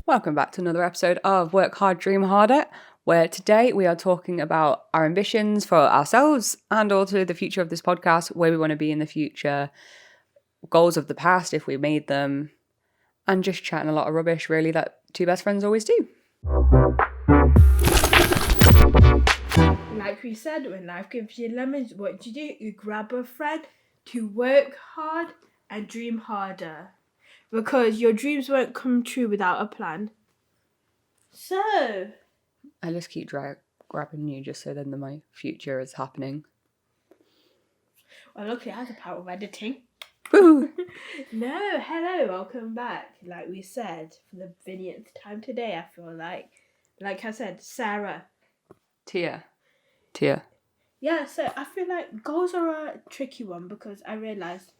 Welcome back to another episode of Work Hard, Dream Harder, where today we are talking about our ambitions for ourselves and also the future of this podcast, where we want to be in the future, goals of the past if we made them, and just chatting a lot of rubbish, really, that two best friends always do. Like we said, when life gives you lemons, what do? You grab a friend to work hard and dream harder. Because your dreams won't come true without a plan. So, I just keep grabbing you just so then my future is happening. well, luckily I have the power of editing. Woo! No, hello, welcome back. Like we said, for the 50th time today, I feel like I said, Sarah. Tia. Yeah, so I feel like goals are a tricky one because I realised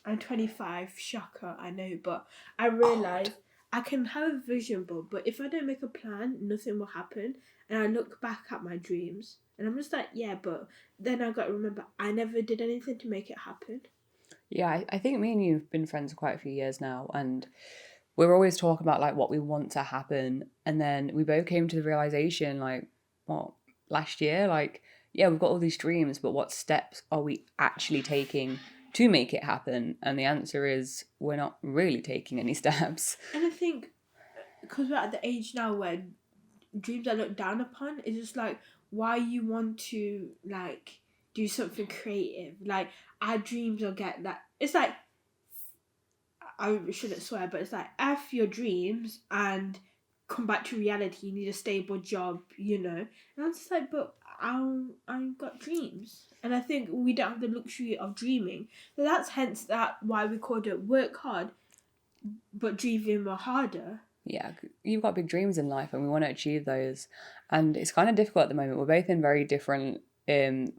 I'm 25, shocker, I know, but I realised I can have a vision board, but if I don't make a plan, nothing will happen. And I look back at my dreams and I'm just like, yeah, but then I got to remember I never did anything to make it happen. Yeah, I think me and you have been friends for quite a few years now, and we're always talking about like what we want to happen, and then we both came to the realization like, last year, like, yeah, we've got all these dreams, but what steps are we actually taking to make it happen? And the answer is we're not really taking any steps. And I think because we're at the age now where dreams are looked down upon, it's just like why you want to like do something creative. Like our dreams will get that. It's like I shouldn't swear, but it's like F your dreams and come back to reality. You need a stable job, you know. And I'm just like, but I've got dreams, and I think we don't have the luxury of dreaming. So that's hence that why we called it work hard, but dreaming more harder. Yeah, you've got big dreams in life and we want to achieve those. And it's kind of difficult at the moment. We're both in very different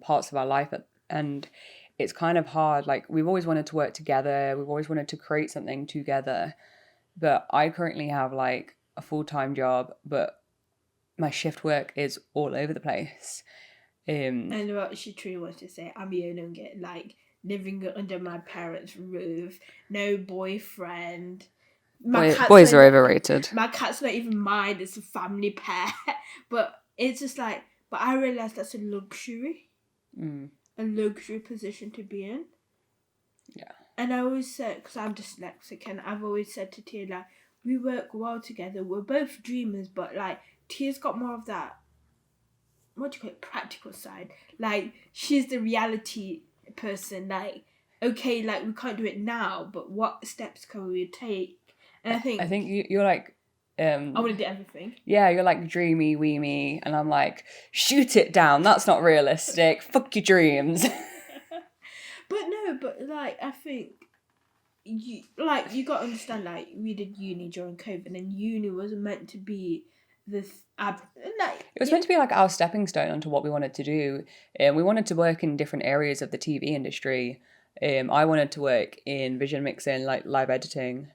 parts of our life, and it's kind of hard. Like, we've always wanted to work together. We've always wanted to create something together. But I currently have like a full-time job, but my shift work is all over the place. And what she truly wants to say, I'm young, get like living under my parents' roof, no boyfriend. Boys are overrated. My cat's not even mine, it's a family pet. But it's just like, but I realise that's a luxury. A luxury position to be in. Yeah. And I always said, because I'm dyslexic, and I've always said to Tia, like, we work well together. We're both dreamers, but like, Tia's got more of that, what do you call it, practical side. Like, she's the reality person. Like, okay, like, we can't do it now, but what steps can we take? And I think you're like, I want to do everything. Yeah, you're like dreamy, weemy, and I'm like, shoot it down. That's not realistic. Fuck your dreams. But like, I think you got to understand, like, we did uni during COVID, and uni was meant to be this it was meant to be like our stepping stone onto what we wanted to do. We wanted to work in different areas of the TV industry. I wanted to work in vision mixing, like live editing.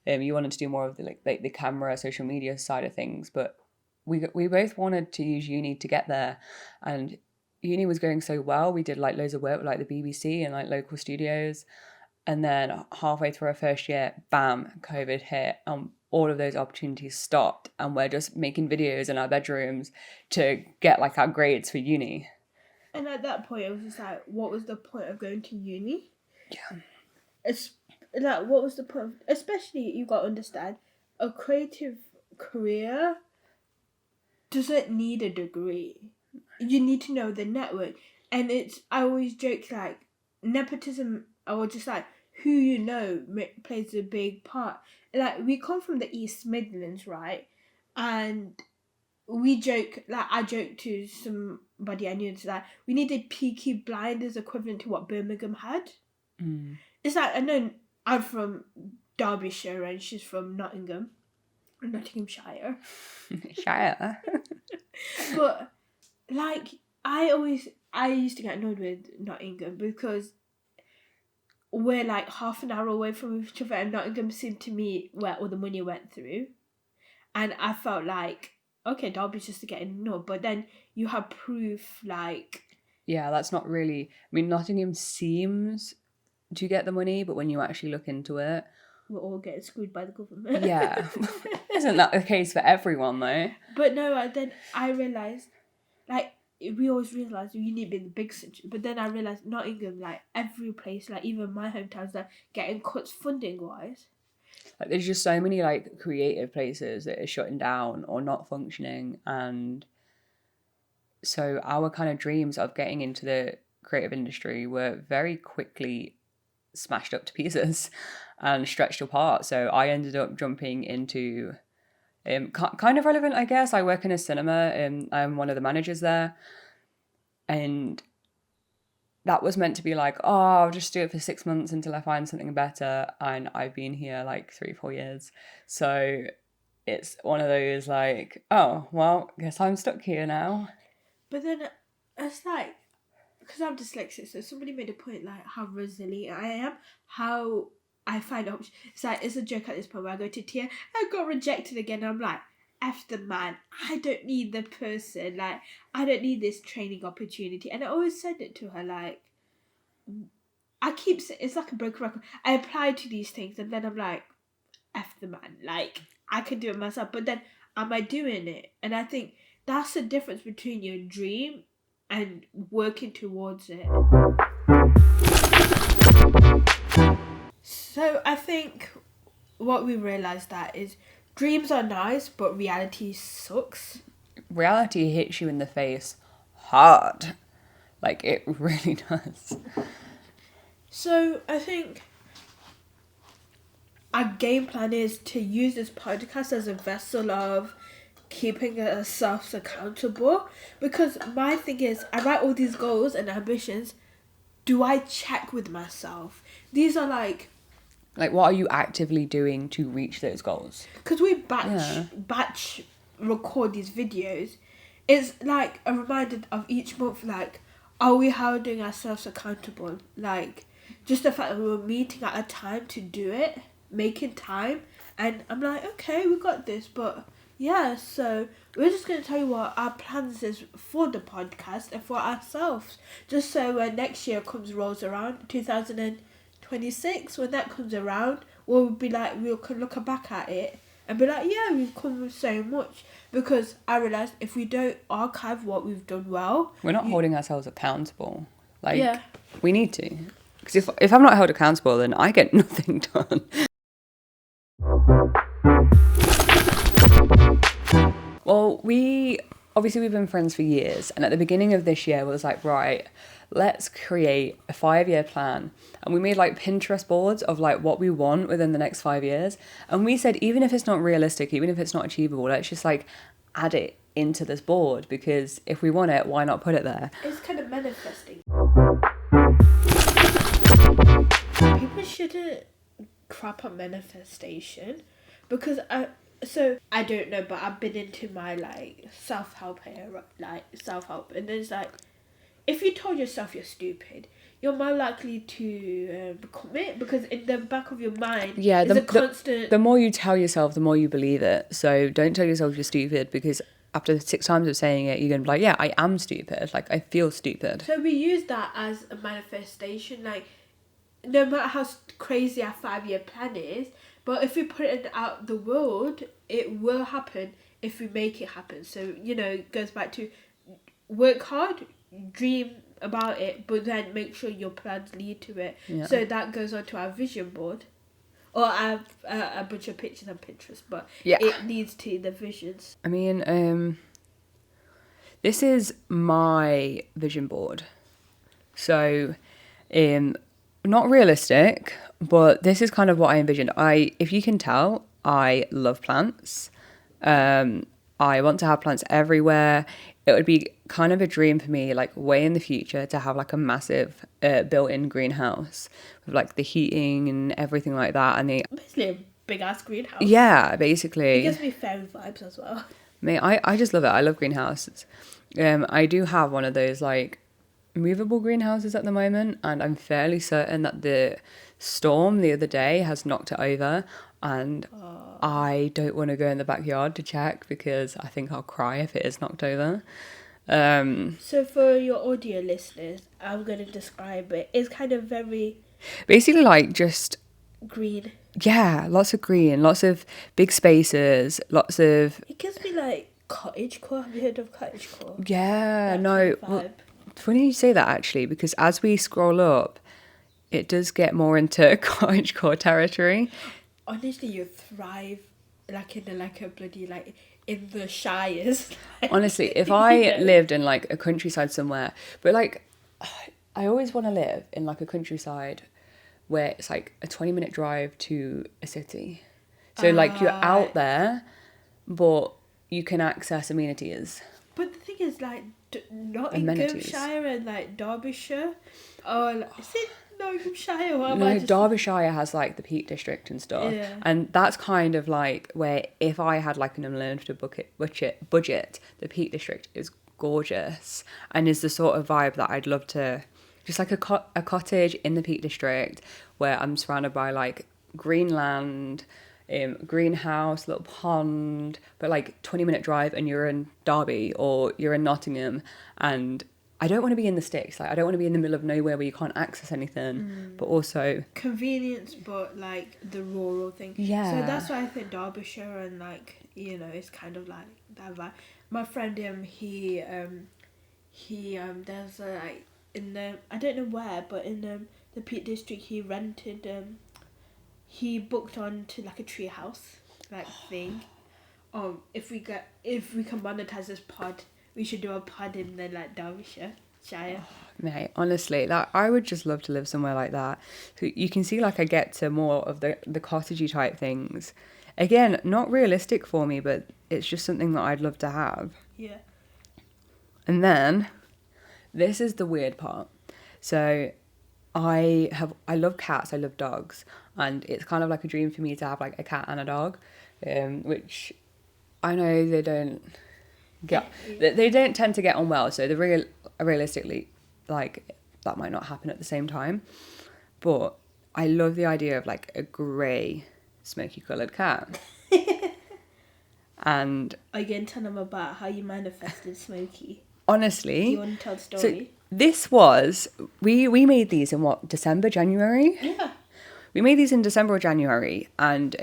You wanted to do more of the camera, social media side of things, but we both wanted to use uni to get there, and uni was going so well. We did like loads of work with like the BBC and like local studios, and then halfway through our first year, bam, COVID hit, and all of those opportunities stopped, and we're just making videos in our bedrooms to get like our grades for uni. And at that point, it was just like, what was the point of going to uni? Yeah. It's like, what was the point of, especially, you got to understand, a creative career doesn't need a degree. You need to know the network. And I always joke, like, nepotism, or just like who you know plays a big part. Like, we come from the East Midlands, right? And we joke, like, I joke to somebody I knew, it's like, we needed Peaky Blinders equivalent to what Birmingham had. It's like, I know I'm from Derbyshire and she's from Nottinghamshire. Shire. But like, I used to get annoyed with Nottingham because we're like half an hour away from each other, and Nottingham seemed to me where all the money went through, and I felt like, okay, Derby's just getting ignored, but then you have proof, like, yeah, that's not really, I mean, Nottingham seems to get the money, but when you actually look into it, we're all getting screwed by the government. Yeah. Isn't that the case for everyone, though? But no, then I realised, like, we always realise you need to be in the big city. But then I realised Nottingham, like, every place, like, even my hometown's, like, getting cuts funding-wise. Like, there's just so many, like, creative places that are shutting down or not functioning. And so our kind of dreams of getting into the creative industry were very quickly smashed up to pieces and stretched apart. So I ended up jumping into kind of relevant, I guess. I work in a cinema and I'm one of the managers there. And that was meant to be like, oh, I'll just do it for 6 months until I find something better. And I've been here like 3-4 years. So it's one of those like, oh, well, guess I'm stuck here now. But then it's like, because I'm dyslexic, so somebody made a point like how resilient I am, how I find options. It's like, it's a joke at this point where I go to Tia, I got rejected again. I'm like, F the man, I don't need the person, like, I don't need this training opportunity. And I always said it to her, like, I keep saying, it's like a broken record. I apply to these things and then I'm like, F the man, like, I can do it myself. But then, am I doing it? And I think that's the difference between your dream and working towards it. So I think what we realised that is dreams are nice, but reality sucks. Reality hits you in the face hard. Like, it really does. So I think our game plan is to use this podcast as a vessel of keeping ourselves accountable, because my thing is, I write all these goals and ambitions. Do I check with myself? These are like what are you actively doing to reach those goals? Because we batch record these videos. It's like a reminder of each month, like, are we holding ourselves accountable? Like, just the fact that we were meeting at a time to do it, making time, and I'm like, okay, we got this. But yeah, so we're just going to tell you what our plans is for the podcast and for ourselves, just so when next year rolls around, 2026, when that comes around, we'll be like, we can look back at it and be like, yeah, we've come with so much. Because I realised if we don't archive what we've done well, we're not holding ourselves accountable. Like, yeah, we need to. Because if I'm not held accountable, then I get nothing done. Well, we've been friends for years, and at the beginning of this year, we was like, right, let's create a 5-year plan. And we made like Pinterest boards of like what we want within the next 5 years. And we said, even if it's not realistic, even if it's not achievable, let's just like add it into this board, because if we want it, why not put it there? It's kind of manifesting. People shouldn't crap on manifestation, because I don't know, but I've been into my like self-help era, like self-help, and there's like, if you told yourself you're stupid, you're more likely to become it, because in the back of your mind, the more you tell yourself, the more you believe it. So don't tell yourself you're stupid, because after 6 times of saying it, you're gonna be like, yeah, I am stupid, like I feel stupid. So we use that as a manifestation, like, no matter how crazy our 5-year plan is, but if we put it out the world, it will happen if we make it happen. So, you know, it goes back to work hard, dream about it, but then make sure your plans lead to it. Yeah. So that goes on to our vision board, or a bunch of pictures on Pinterest, but it leads to the visions. I mean, this is my vision board. So, not realistic, but this is kind of what I envisioned. If you can tell, I love plants. I want to have plants everywhere. It would be kind of a dream for me, like way in the future, to have like a massive built-in greenhouse with like the heating and everything like that. And basically a big ass greenhouse. Yeah, basically. It gives me fairy vibes as well. I just love it. I love greenhouses. I do have one of those like movable greenhouses at the moment, and I'm fairly certain that the storm the other day has knocked it over, and I don't want to go in the backyard to check, because I think I'll cry if it is knocked over. So for your audio listeners, I'm going to describe it. It's kind of very... basically like just... green. Yeah, lots of green, lots of big spaces, lots of It gives me like cottagecore. Have you heard of cottagecore? yeah. That No, kind of well, vibe. funny you say that actually, because as we scroll up, it does get more into cottagecore territory. Honestly, you thrive like in like a bloody like in the shires. Honestly, if You I know? lived in like a countryside somewhere, but like I always want to live in like a countryside where it's like a 20-minute drive to a city. So like you're out there, but you can access amenities. But the thing is, like, Amenities. Nottinghamshire and like Derbyshire, or is it Nottinghamshire? What am I No, just? Derbyshire has like the Peak District and stuff, Yeah. and that's kind of like where if I had like an unlimited budget, the Peak District is gorgeous and is the sort of vibe that I'd love to, just like a cottage in the Peak District where I'm surrounded by like green land, greenhouse, little pond, but like 20-minute drive and you're in Derby or you're in Nottingham. And I don't want to be in the sticks. Like I don't want to be in the middle of nowhere where you can't access anything. But also, Convenience, but like the rural thing. yeah. So that's why I think Derbyshire and like it's kind of like that vibe. My friend there's a like in the I don't know where, but in the Peak District he booked on to like a tree house like thing. If we can monetize this pod, we should do a pod in the like Derbyshire Shire. Mate, honestly, that I would just love to live somewhere like that. So you can see like I get to more of the cottagey type things. Again, not realistic for me, but it's just something that I'd love to have. Yeah. And then this is the weird part. So I love cats, I love dogs, and it's kind of like a dream for me to have like a cat and a dog, which I know they don't they don't tend to get on well, so realistically like that might not happen at the same time. But I love the idea of like a grey smoky coloured cat. And Are you going to tell them about how you manifested Smokey? honestly, Do you want to tell the story? so this was we made these in what, December, January? Yeah. We made these in December or January, and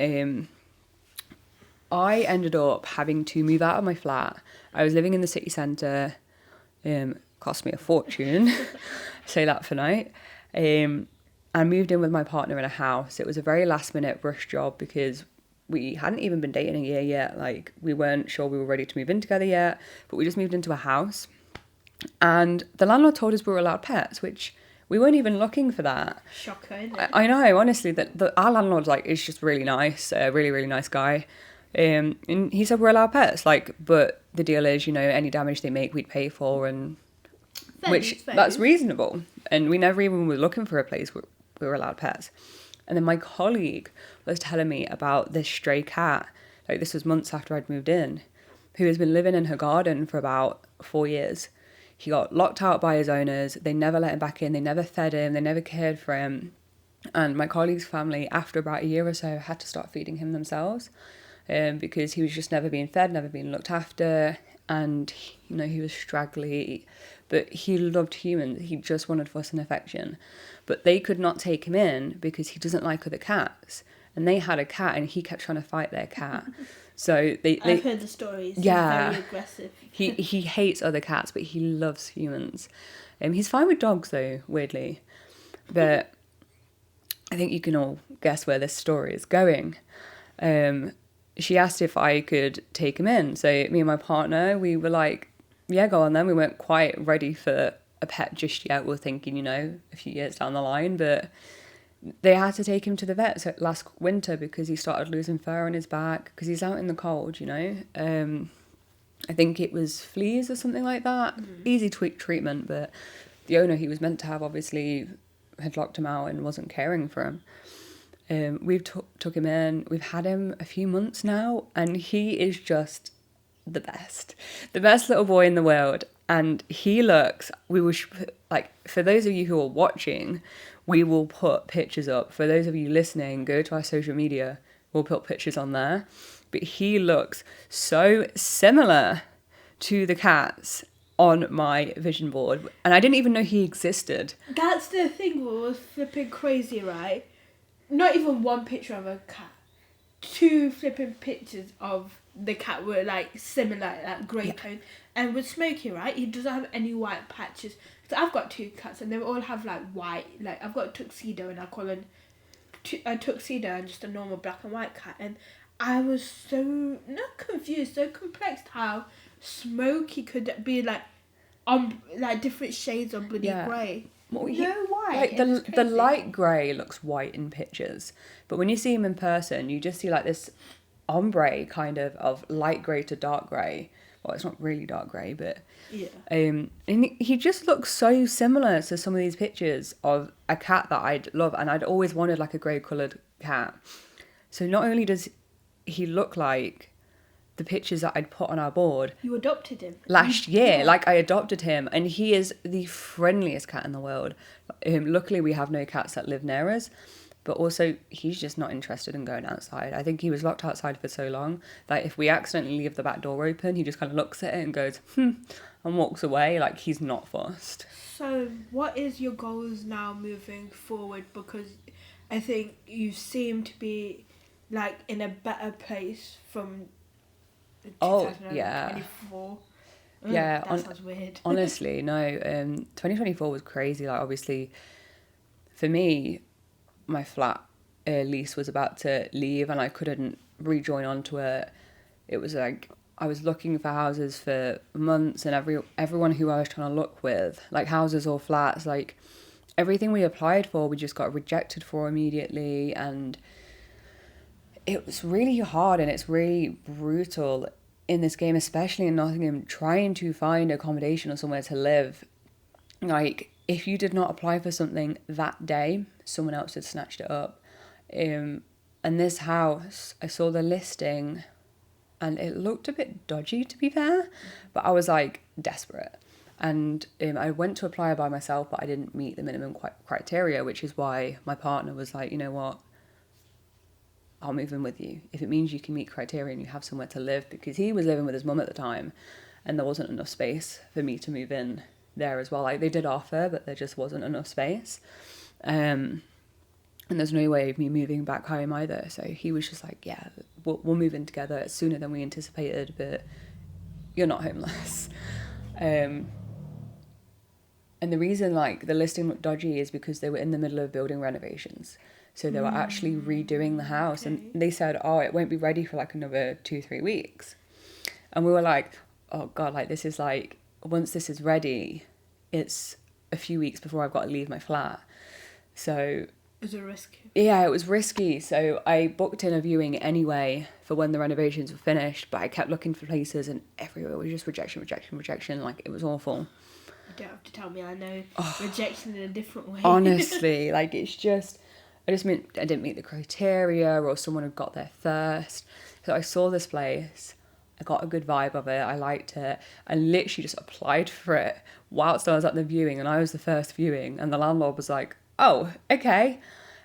I ended up having to move out of my flat. I was living in the city centre. Cost me a fortune. Say that for night. I moved in with my partner in a house. It was a very last minute rush job because we hadn't even been dating a year yet. Like we weren't sure we were ready to move in together yet, but we just moved into a house. And the landlord told us we were allowed pets, which we weren't even looking for that. Shocker, isn't it? I know, honestly, that our landlord like is just really nice, a really, really nice guy. And he said we're allowed pets, like, but the deal is, any damage they make, we'd pay for, and that's reasonable. And we never even were looking for a place where we were allowed pets. And then my colleague was telling me about this stray cat, like this was months after I'd moved in, who has been living in her garden for about 4 years. He got locked out by his owners. They never let him back in. They never fed him. They never cared for him. And my colleague's family, after about a year or so, had to start feeding him themselves, because he was just never being fed, never being looked after. And, he was straggly, but he loved humans. He just wanted fuss and affection. But they could not take him in because he doesn't like other cats. And they had a cat and he kept trying to fight their cat. So I've heard the stories. Yeah. He's very aggressive. He hates other cats, but he loves humans. He's fine with dogs though, weirdly. But I think you can all guess where this story is going. She asked if I could take him in. So me and my partner, we were like, yeah, go on then. We weren't quite ready for a pet just yet. We were thinking, a few years down the line. But they had to take him to the vet last winter because he started losing fur on his back because he's out in the cold, I think it was fleas or something like that. Easy treatment, but the owner he was meant to have obviously had locked him out and wasn't caring for him. We've took him in. We've had him a few months now, and he is just the best little boy in the world. And he looks. For those of you who are watching, we will put pictures up. For those of you listening, go to our social media. We'll put pictures on there. But he looks so similar to the cats on my vision board, and I didn't even know he existed. That's the thing what was flipping crazy, right? not even one picture of a cat. 2 flipping pictures of the cat were like similar, like grey tone. And with Smokey, right, he doesn't have any white patches. So I've got 2 cats and they all have like white, like I've got a tuxedo and I call him a tuxedo and just a normal black and white cat. And I was so, not confused, so perplexed how Smokey could be like like different shades of bloody grey. Well, No white. Like the light grey looks white in pictures, but when you see him in person, you just see like this ombre kind of light grey to dark grey. Well, it's not really dark grey, but and he just looks so similar to some of these pictures of a cat that I'd love, and I'd always wanted like a grey coloured cat. So not only does he look like the pictures that I'd put on our board. You adopted him last year. Like I adopted him, and he is the friendliest cat in the world. Luckily, we have no cats that live near us, but also he's just not interested in going outside. I think he was locked outside for so long that if we accidentally leave the back door open, he just kind of looks at it and goes, and walks away. Like he's not fussed. So what is your goals now moving forward? Because I think you seem to be like in a better place from 2024. Yeah, that sounds weird. Honestly, no. 2024 was crazy. Like obviously, for me, my flat lease was about to leave, and I couldn't rejoin onto it. It was like I was looking for houses for months, and everyone who I was trying to look with, like houses or flats, like everything we applied for, we just got rejected for immediately, and it was really hard and it's really brutal in this game, especially in Nottingham, trying to find accommodation or somewhere to live. Like, if you did not apply for something that day, someone else had snatched it up. And this house, I saw the listing and it looked a bit dodgy, to be fair, but I was like desperate. And I went to apply by myself, but I didn't meet the minimum criteria, which is why my partner was like, you know what, I'll move in with you if it means you can meet criteria and you have somewhere to live, because he was living with his mum at the time and there wasn't enough space for me to move in there as well. Like they did offer, but there just wasn't enough space. And there's no way of me moving back home either. So he was just like, yeah, we'll move in together. It's sooner than we anticipated, but you're not homeless. And the reason like the listing looked dodgy is because they were in the middle of building renovations. So they were actually redoing the house, and they said, oh, it won't be ready for like another 2-3 weeks. And we were like, oh God, like this is like, once this is ready, it's a few weeks before I've got to leave my flat. So it was a risk. Yeah, it was risky. So I booked in a viewing anyway for when the renovations were finished, but I kept looking for places and everywhere was just rejection. Like it was awful. You don't have to tell me, I know rejection in a different way. Honestly, like it's just, I didn't meet the criteria, or someone had got there first. So I saw this place, I got a good vibe of it, I liked it, I literally just applied for it whilst I was at the viewing, and I was the first viewing, and the landlord was like, oh, okay.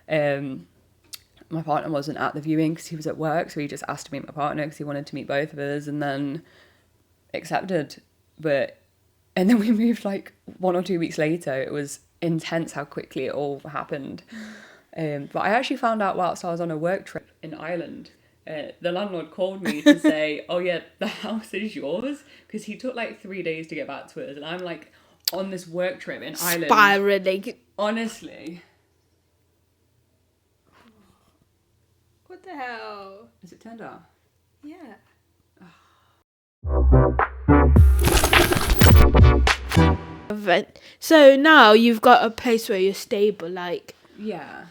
My partner wasn't at the viewing because he was at work, so he just asked to meet my partner because he wanted to meet both of us, and then accepted. And then we moved like 1 or 2 weeks later. It was intense how quickly it all happened. But I actually found out whilst I was on a work trip in Ireland. The landlord called me to say, oh yeah, the house is yours, because he took like 3 days to get back to us, and I'm like on this work trip in Ireland. Spiraling. Honestly. What the hell? Is it turned off? Yeah. So now you've got a place where you're stable, like. Yeah.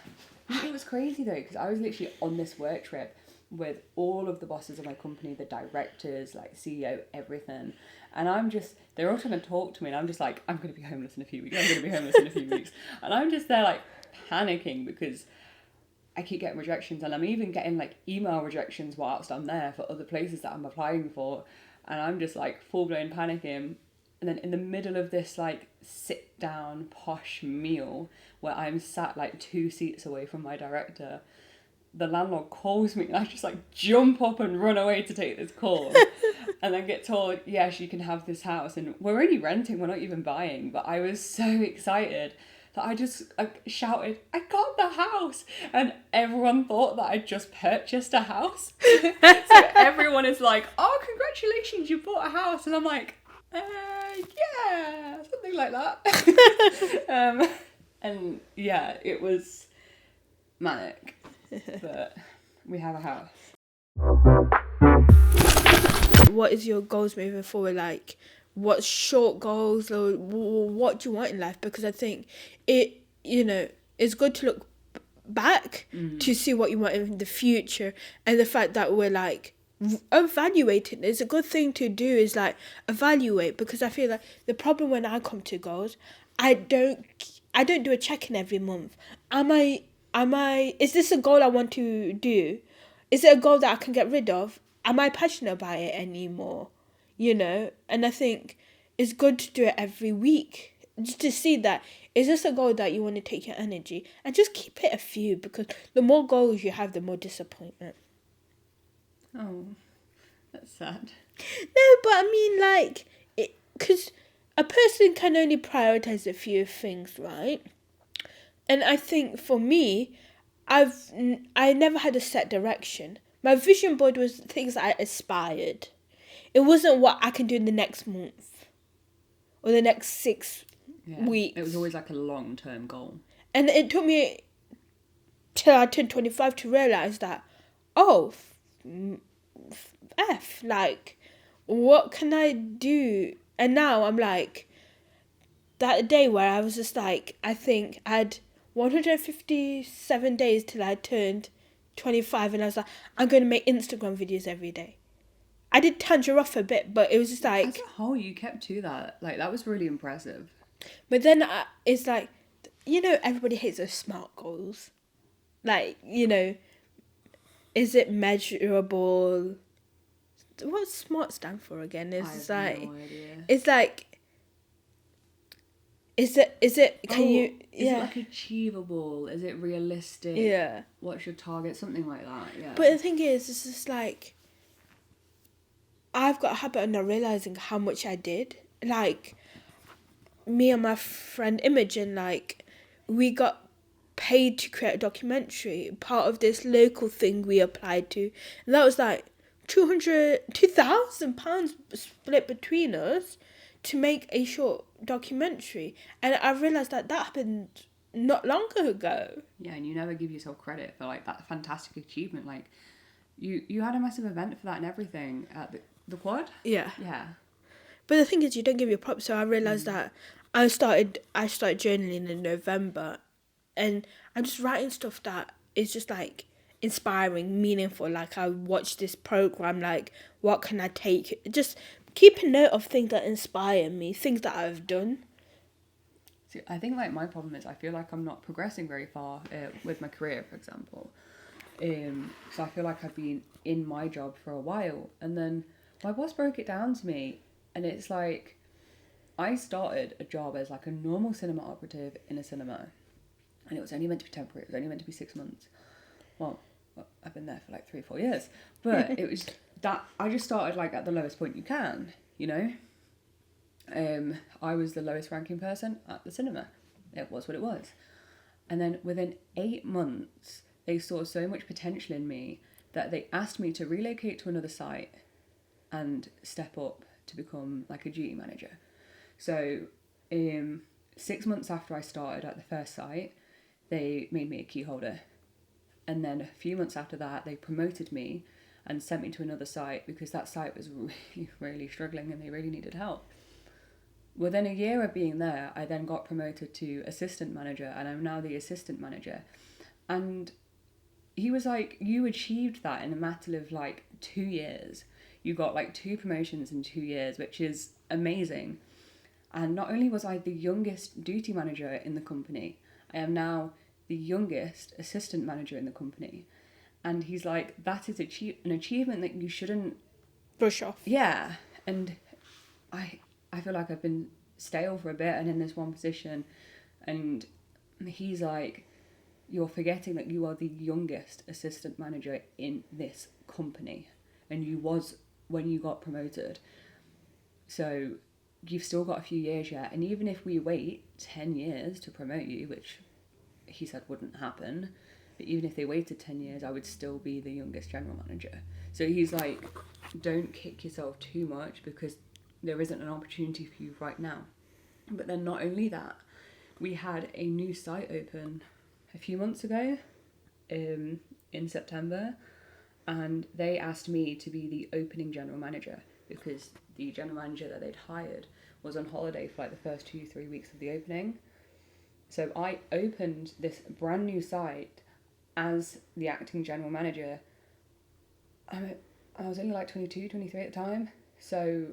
It was crazy though, because I was literally on this work trip with all of the bosses of my company, the directors, like CEO, everything. And they're all trying to talk to me, and I'm just like, I'm going to be homeless in a few weeks. And I'm just there like panicking because I keep getting rejections, and I'm even getting like email rejections whilst I'm there for other places that I'm applying for. And I'm just like full blown panicking. And then in the middle of this like sit down posh meal where I'm sat like 2 seats away from my director, the landlord calls me, and I just like jump up and run away to take this call. And then get told, yes, you can have this house. And we're only renting, we're not even buying. But I was so excited. that I just shouted, I got the house! And everyone thought that I'd just purchased a house. So everyone is like, oh, congratulations, you bought a house. And I'm like, yeah, something like that. And yeah, it was manic, but we have a house. What is your goals moving forward? Like, what short goals or what do you want in life? Because I think it's good to look back to see what you want in the future, and the fact that we're like evaluating is a good thing to do, is like evaluate, because I feel like the problem when I come to goals, I don't do a check-in every month. Is this a goal I want to do? Is it a goal that I can get rid of? Am I passionate about it anymore? And I think it's good to do it every week, just to see that, is this a goal that you want to take your energy, and just keep it a few, because the more goals you have, the more disappointment. Oh, that's sad. No, but I mean, like, because a person can only prioritize a few things, right? And I think for me, I never had a set direction. My vision board was things I aspired. It wasn't what I can do in the next month or the next 6 weeks. It was always like a long-term goal. And it took me till I turned 25 to realise that, like, what can I do? And now I'm like, that day where I was just like, I think I had 157 days till I turned 25, and I was like, I'm going to make Instagram videos every day. I did tanger off a bit, but it was just like... As a whole, you kept to that. Like, that was really impressive. But then it's like, everybody hates those SMART goals. Like, is it measurable? What's SMART stand for again? It's like, no idea. It's like, is it, can you... Is it like achievable? Is it realistic? Yeah. What's your target? Something like that, yeah. But the thing is, it's just like, I've got a habit of not realising how much I did. Like, me and my friend Imogen, like, we got paid to create a documentary, part of this local thing we applied to. And that was like £2,000 split between us to make a short documentary. And I realised that happened not long ago. Yeah, and you never give yourself credit for, like, that fantastic achievement. Like, you had a massive event for that and everything at the quad? Yeah. Yeah. But the thing is, you don't give your props. So I realised that I started journaling in November, and I'm just writing stuff that is just like inspiring, meaningful. Like, I watched this program, like, what can I take? Just keep a note of things that inspire me, things that I've done. See, I think, like, my problem is I feel like I'm not progressing very far with my career, for example. So I feel like I've been in my job for a while, and then my boss broke it down to me, and it's like, I started a job as like a normal cinema operative in a cinema, and it was only meant to be temporary. It was only meant to be 6 months. Well, I've been there for like 3 or 4 years, but it was that I just started like at the lowest point you can, I was the lowest ranking person at the cinema. It was what it was. And then within 8 months, they saw so much potential in me that they asked me to relocate to another site and step up to become like a duty manager. So 6 months after I started at the first site, they made me a key holder. And then a few months after that, they promoted me and sent me to another site because that site was really, really struggling and they really needed help. Within a year of being there, I then got promoted to assistant manager, and I'm now the assistant manager. And he was like, you achieved that in a matter of like 2 years. You got like 2 promotions in 2 years, which is amazing. And not only was I the youngest duty manager in the company, I am now the youngest assistant manager in the company. And he's like, that is an achievement that you shouldn't brush off. Yeah. And I feel like I've been stale for a bit and in this one position. And he's like, you're forgetting that you are the youngest assistant manager in this company. And you was when you got promoted. So you've still got a few years yet, and even if we wait 10 years to promote you, which he said wouldn't happen, but even if they waited 10 years, I would still be the youngest general manager. So he's like, don't kick yourself too much because there isn't an opportunity for you right now. But then not only that, we had a new site open a few months ago, in September, and they asked me to be the opening general manager because the general manager that they'd hired was on holiday for like the first 2-3 weeks of the opening. So I opened this brand new site as the acting general manager. I was only like 22, 23 at the time. So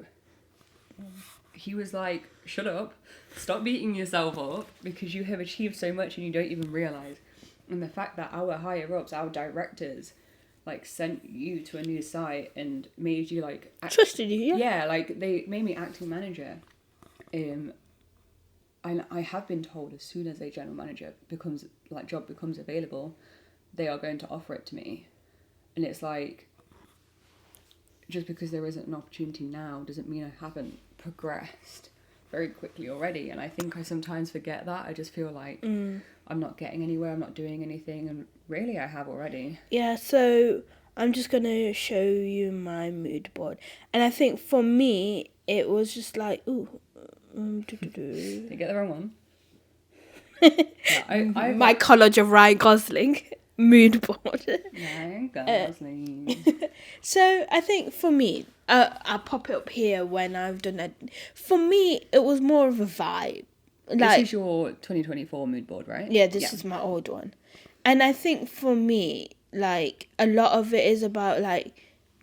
he was like, shut up, stop beating yourself up because you have achieved so much and you don't even realise. And the fact that our higher ups, our directors, like sent you to a new site and made you like... Trusted you, yeah? Yeah, like they made me acting manager. I have been told as soon as a general manager job becomes available, they are going to offer it to me. And it's like, just because there isn't an opportunity now doesn't mean I haven't progressed very quickly already. And I think I sometimes forget that. I just feel like I'm not getting anywhere, I'm not doing anything, and really I have already. Yeah, so I'm just going to show you my mood board. And I think for me, it was just like, Did you get the wrong one? My College of Ryan Gosling mood board. Ryan Gosling. So I think for me, I'll pop it up here when I've done it. For me, it was more of a vibe. This is your 2024 mood board, right? Yeah, this is my old one. And I think for me, like, a lot of it is about, like,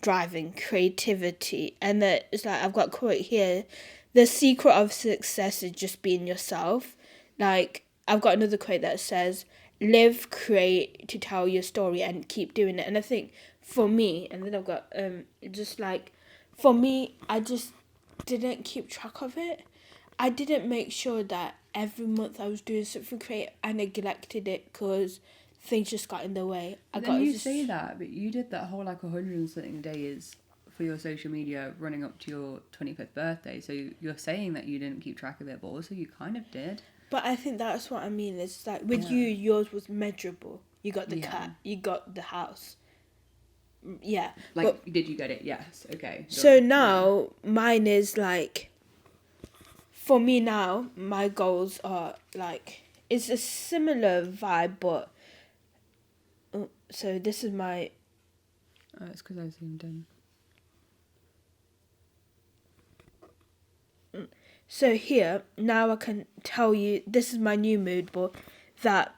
driving, creativity. And that it's like, I've got a quote here. The secret of success is just being yourself. Like, I've got another quote that says, live, create to tell your story and keep doing it. And I think for me, and then I've got, just like, for me, I just didn't keep track of it. I didn't make sure that every month I was doing something creative. I neglected it because things just got in the way. Say that, but you did that whole like 100 and something days for your social media running up to your 25th birthday. So you're saying that you didn't keep track of it, but also you kind of did. But I think that's what I mean. It's like with you, yours was measurable. You got the cat, you got the house. Yeah. Like, did you get it? Yes. Okay. So now mine is like, for me now, my goals are like, it's a similar vibe, but so this is my... it's because I zoomed in. So here, now I can tell you, this is my new mood board, that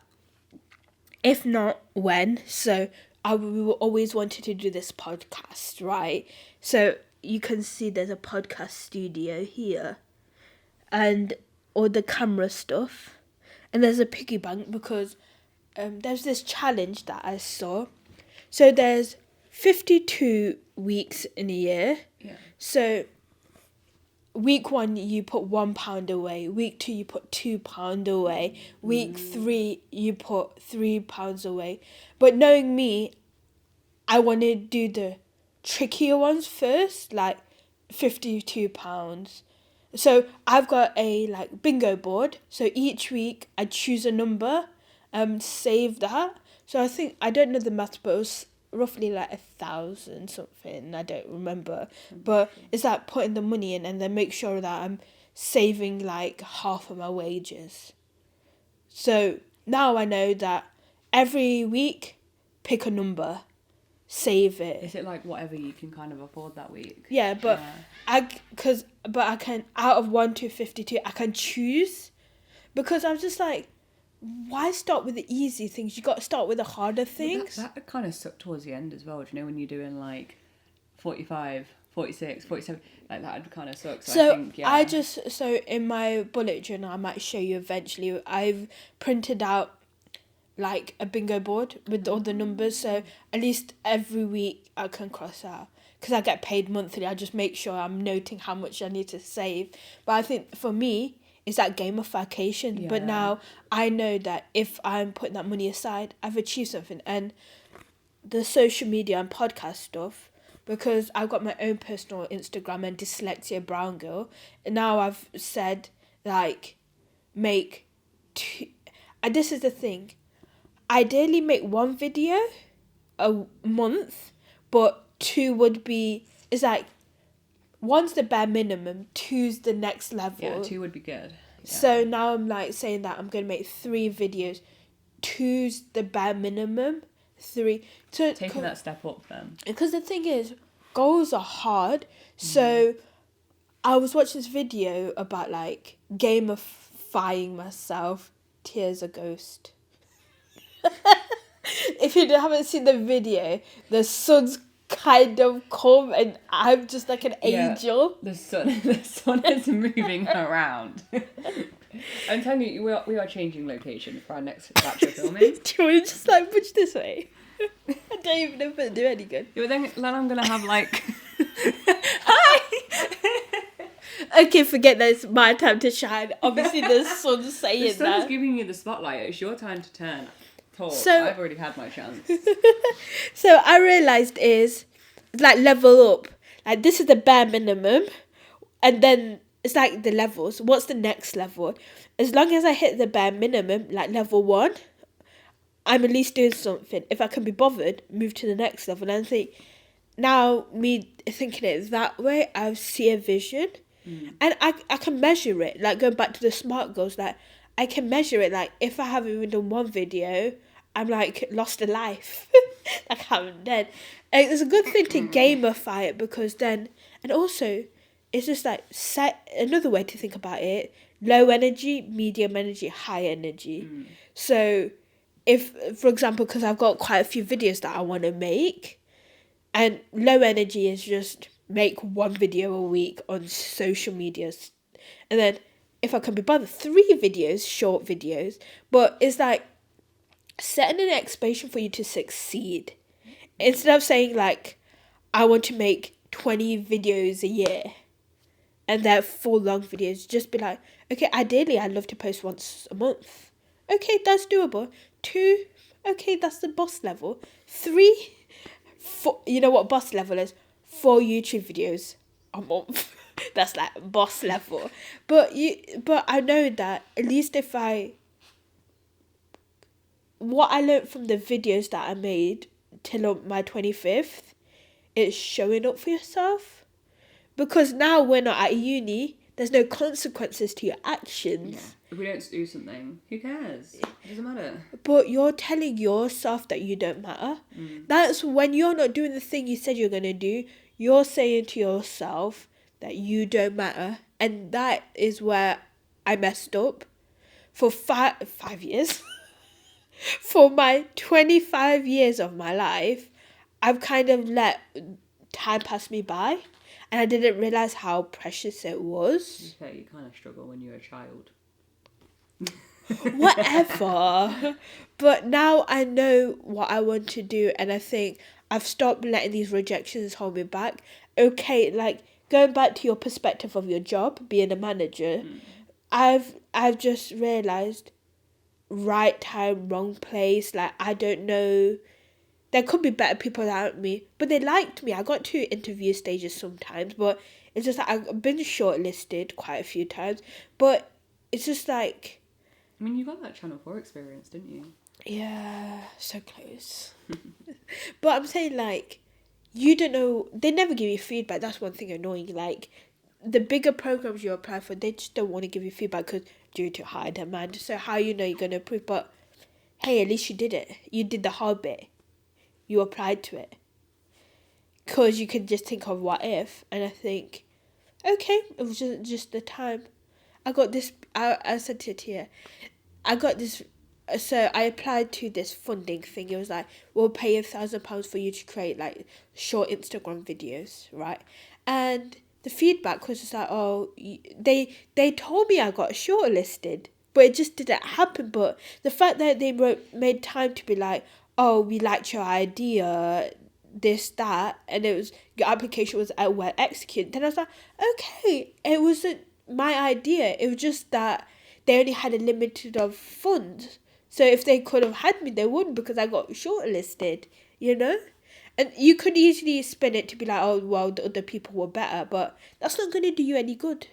if not, when. So we were always wanted to do this podcast, right? So you can see there's a podcast studio here and all the camera stuff. And there's a piggy bank because there's this challenge that I saw. So there's 52 weeks in a year. Yeah. So week 1 you put £1 away. Week 2 you put £2 away. Week 3 you put £3 away. But knowing me, I want to do the trickier ones first, like £52. So I've got a like bingo board. So each week I choose a number, save that. So I think, I don't know the math, but it was roughly like 1,000 something. I don't remember. But it's like putting the money in and then make sure that I'm saving like half of my wages. So now I know that every week, pick a number, save it. Is it like whatever you can kind of afford that week? Yeah, but I can, out of 1 to 52, I can choose, because I'm just like, why start with the easy things? You got to start with the harder things. That kind of sucked towards the end as well. Do you know when you're doing like 45, 46, 47, like that kind of sucks. So I think, so in my bullet journal, I might show you eventually, I've printed out like a bingo board with all the numbers, so at least every week I can cross out. Because I get paid monthly, I just make sure I'm noting how much I need to save. But I think for me, it's that gamification. Yeah. But now I know that if I'm putting that money aside, I've achieved something. And the social media and podcast stuff, because I've got my own personal Instagram and Dyslexia Brown Girl. And now I've said, like, make two. And this is the thing. Ideally, make one video a month, but two would be. It's like one's the bare minimum, two's the next level. Yeah, 2 would be good. Yeah. So now I'm like saying that I'm gonna make 3 videos. Two's the bare minimum. 3. So taking that step up then. Because the thing is, goals are hard. So I was watching this video about like gamifying myself. Tears a ghost. If you haven't seen the video, the sun's kind of come and I'm just like an angel. The sun is moving around. I'm telling you, we are changing location for our next batch of filming. Do you want to just like push this way? I don't even know if it'll do any good. Yeah, but then I'm gonna have like Hi! Okay, forget that, it's my time to shine. Obviously the sun's saying the sun's that. giving you the spotlight. It's your time to talk. So- I've already had my chance. So I realised is like level up. Like this is the bare minimum. And then it's like the levels. What's the next level? As long as I hit the bare minimum, like level 1, I'm at least doing something. If I can be bothered, move to the next level. And I think now me thinking it that way, I see a vision. And I can measure it. Like going back to the SMART goals, like I can measure it. Like if I haven't even done one video, I'm like lost a life. Like I haven't done. And it's a good thing to gamify it because then, and also, it's just like set another way to think about it: low energy, medium energy, high energy. So, if for example, because I've got quite a few videos that I want to make, and low energy is just make one video a week on social medias, and then if I can be bothered, 3 videos, short videos. But it's like setting an expectation for you to succeed instead of saying like I want to make 20 videos a year and they're full long videos. Just be like, okay, ideally I'd love to post once a month. Okay, that's doable. 2, okay, that's the boss level. 3, 4, you know what boss level is? 4 YouTube videos a month. That's like boss level. But I know that at least if what I learned from the videos that I made till my 25th is showing up for yourself. Because now we're not at uni, there's no consequences to your actions. Yeah. If we don't do something, who cares? It doesn't matter. But you're telling yourself that you don't matter. That's when you're not doing the thing you said you're going to do, you're saying to yourself that you don't matter. And that is where I messed up for 5 years. For my 25 years of my life, I've kind of let time pass me by. And I didn't realise how precious it was. Okay, you kind of struggle when you're a child. Whatever. But now I know what I want to do, and I think I've stopped letting these rejections hold me back. Okay, like going back to your perspective of your job, being a manager, I've just realised right time, wrong place. Like I don't know. There could be better people than me, but they liked me. I got to interview stages sometimes, but it's just like I've been shortlisted quite a few times. But it's just like, I mean, you got that Channel 4 experience, didn't you? yeah, so close. But I'm saying like, you don't know. They never give you feedback. That's one thing annoying. Like, the bigger programs you apply for, they just don't want to give you feedback because due to high demand. So how you know you're gonna approve? But hey, at least you did it. You did the hard bit. You applied to it. Because you can just think of what if. And I think, okay, it was just the time. I got this, I said to Tia, I got this, so I applied to this funding thing. It was like, we'll pay £1,000 for you to create like short Instagram videos, right? And the feedback was just like, oh, they told me I got shortlisted, but it just didn't happen. But the fact that they made time to be like, oh, we liked your idea, this, that, and it was, your application was well executed. Then I was like, okay, it wasn't my idea. It was just that they only had a limited of funds. So if they could have had me, they wouldn't, because I got shortlisted, you know? And you could easily spin it to be like, oh, well, the other people were better, but that's not going to do you any good.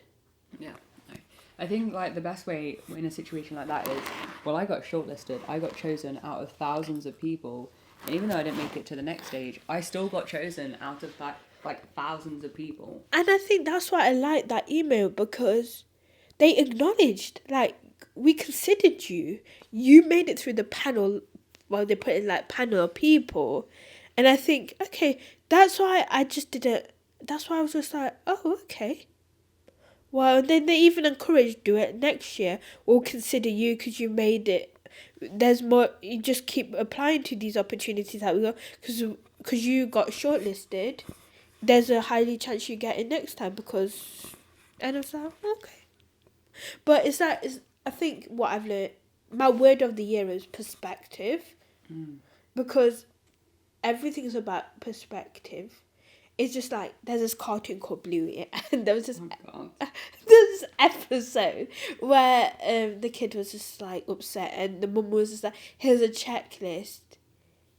Yeah. No. I think like the best way in a situation like that is, well, I got shortlisted. I got chosen out of thousands of people. And even though I didn't make it to the next stage, I still got chosen out of that like thousands of people. And I think that's why I like that email, because they acknowledged, like, we considered you. You made it through the panel. Well, they put in like panel of people. And I think, okay, that's why I just didn't. That's why I was just like, oh, okay. Well, and then they even encouraged, do it next year. We'll consider you because you made it. There's more. You just keep applying to these opportunities that we got, because you got shortlisted. There's a highly chance you get it next time because, and I was like, okay. But it's like, I think what I've learned, my word of the year is perspective, because everything's about perspective. It's just like, there's this cartoon called Bluey, and there was this, this episode where the kid was just like upset, and the mum was just like, here's a checklist.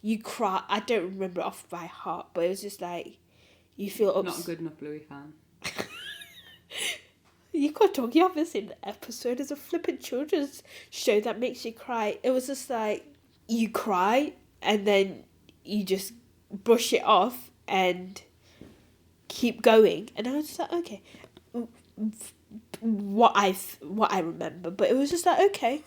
You cry. I don't remember it off by heart, but it was just like, you feel upset. Not a good enough Bluey fan. You can't talk. You haven't seen the episode. It's a flippant children's show that makes you cry. It was just like, you cry and then you just brush it off and keep going. And I was just like, okay, what I remember. But it was just like, okay,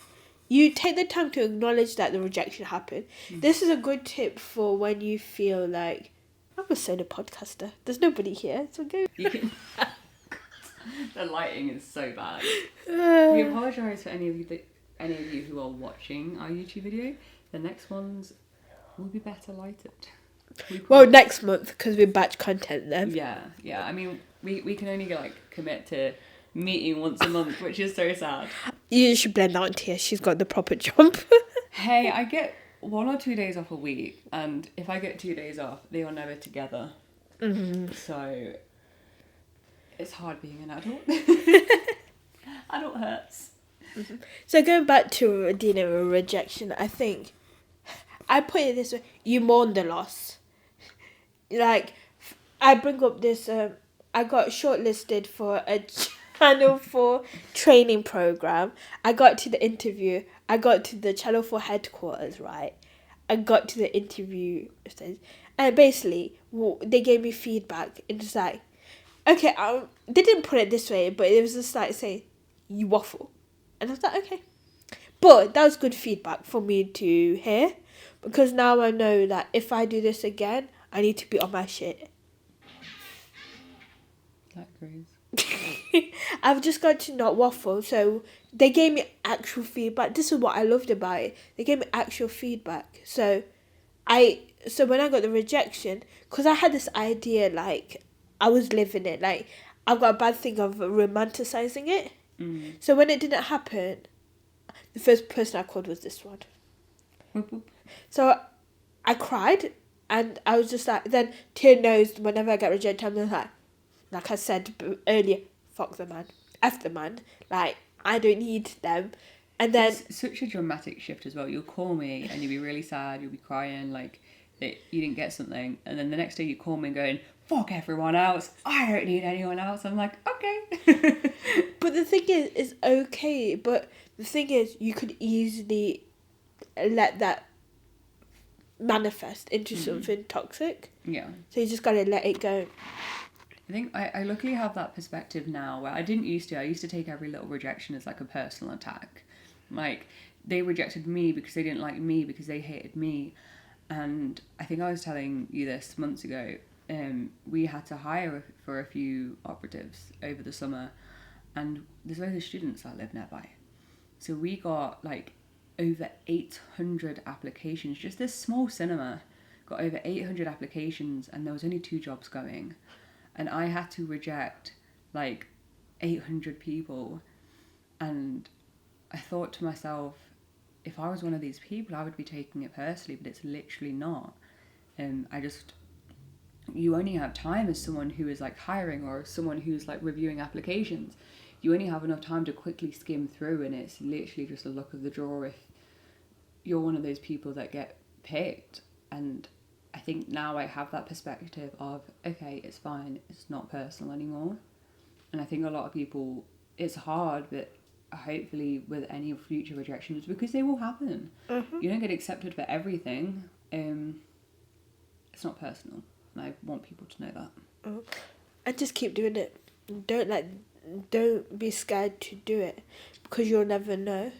you take the time to acknowledge that the rejection happened. This is a good tip for when you feel like, I'm a solo podcaster. There's nobody here, so go. You can... The lighting is so bad. We apologise for any of you who are watching our YouTube video. The next ones will be better lighted. Well, next month, because we're batch content then. Yeah. I mean, we can only like commit to meeting once a month, which is so sad. You should blend that onto her. She's got the proper job. Hey, I get 1 or 2 days off a week, and if I get 2 days off, they are never together. Mm-hmm. So it's hard being an adult. Adult hurts. Mm-hmm. So going back to dealing with rejection, I think I put it this way: you mourn the loss. Like, I bring up this. I got shortlisted for a Channel 4 training program. I got to the interview. I got to the Channel 4 headquarters. Right, I got to the interview stage, and basically, they gave me feedback. And it's like, okay, they didn't put it this way, but it was just like saying, you waffle. And I was like, okay. But that was good feedback for me to hear, because now I know that if I do this again, I need to be on my shit. That agrees. I've just got to not waffle. So they gave me actual feedback. This is what I loved about it. They gave me actual feedback. So when I got the rejection, because I had this idea, like, I was living it. Like, I've got a bad thing of romanticizing it. Mm. So when it didn't happen, the first person I called was this one. So I cried, and I was just like, then Tia knows whenever I get rejected, I'm like I said earlier, fuck the man, F the man. Like, I don't need them. And then it's such a dramatic shift as well. You'll call me and you'll be really sad, you'll be crying like that you didn't get something, and then the next day you call me going, fuck everyone else, I don't need anyone else. I'm like, okay. But the thing is, it's okay, but the thing is, you could easily let that manifest into something toxic. Yeah. So you just gotta let it go. I think I luckily have that perspective now, where I didn't used to. I used to take every little rejection as like a personal attack. Like, they rejected me because they didn't like me, because they hated me. And I think I was telling you this months ago, we had to hire for a few operatives over the summer, and there's loads of students that live nearby. So we got like over 800 applications. Just this small cinema got over 800 applications, and there was only 2 jobs going. And I had to reject like 800 people. And I thought to myself, if I was one of these people, I would be taking it personally, but it's literally not. You only have time as someone who is like hiring, or someone who's like reviewing applications. You only have enough time to quickly skim through, and it's literally just a luck of the draw if you're one of those people that get picked. And I think now I have that perspective of, okay, it's fine, it's not personal anymore. And I think a lot of people, it's hard, but hopefully with any future rejections, because they will happen. You don't get accepted for everything. It's not personal, and I want people to know that. And just keep doing it. Don't be scared to do it, because you'll never know.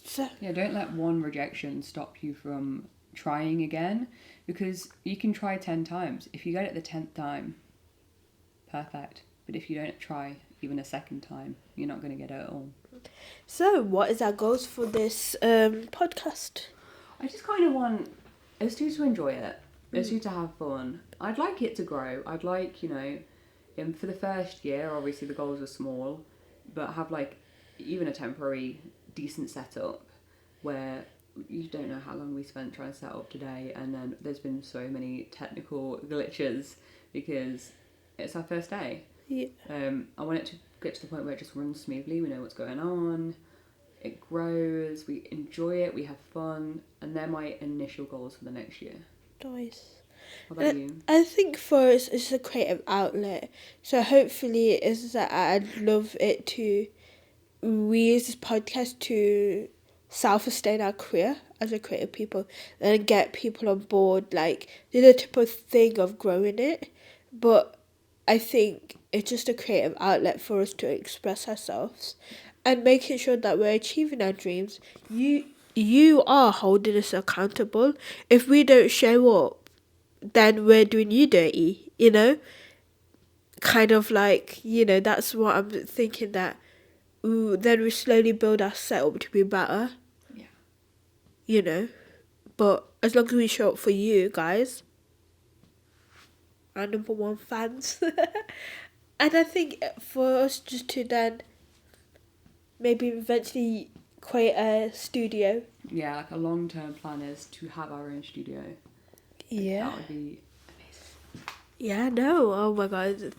So Yeah, don't let one rejection stop you from trying again, because you can try 10 times. If you get it the 10th time, perfect. But if you don't try even a second time, you're not going to get it at all. So, what is our goals for this podcast? I just kind of want us two to enjoy it, us two to have fun. I'd like it to grow. I'd like, for the first year, obviously the goals are small, but have like even a temporary decent setup where you don't know how long we spent trying to set up today, and then there's been so many technical glitches because it's our first day. Yeah. I want it to get to the point where it just runs smoothly. We know what's going on. It grows. We enjoy it. We have fun, and they're my initial goals for the next year. Nice. What about you? I think for us, it's a creative outlet. So hopefully, is that I'd love it to. We use this podcast to self-sustain our career as a creative people, and get people on board. Like, do the typical thing of growing it, but I think it's just a creative outlet for us to express ourselves and making sure that we're achieving our dreams. You are holding us accountable. If we don't show up, then we're doing you dirty, kind of like, that's what I'm thinking, that then we slowly build our setup to be better. But as long as we show up for you guys, our number one fans. And I think for us just to then maybe eventually create a studio. Yeah, like a long-term plan is to have our own studio. Yeah. That would be amazing. Yeah, no. Oh my God.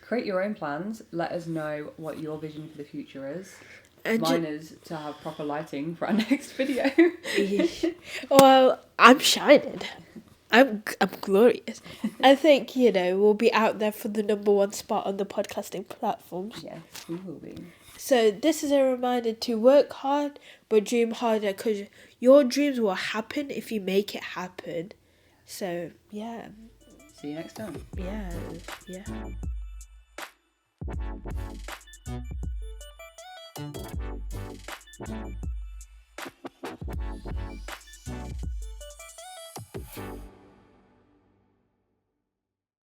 Create your own plans. Let us know what your vision for the future is. And mine is to have proper lighting for our next video. Well, I'm shining. I'm glorious. I think, we'll be out there for the number one spot on the podcasting platforms. Yes, we will be. So this is a reminder to work hard, but dream harder, because your dreams will happen if you make it happen. So, yeah. See you next time. Yeah.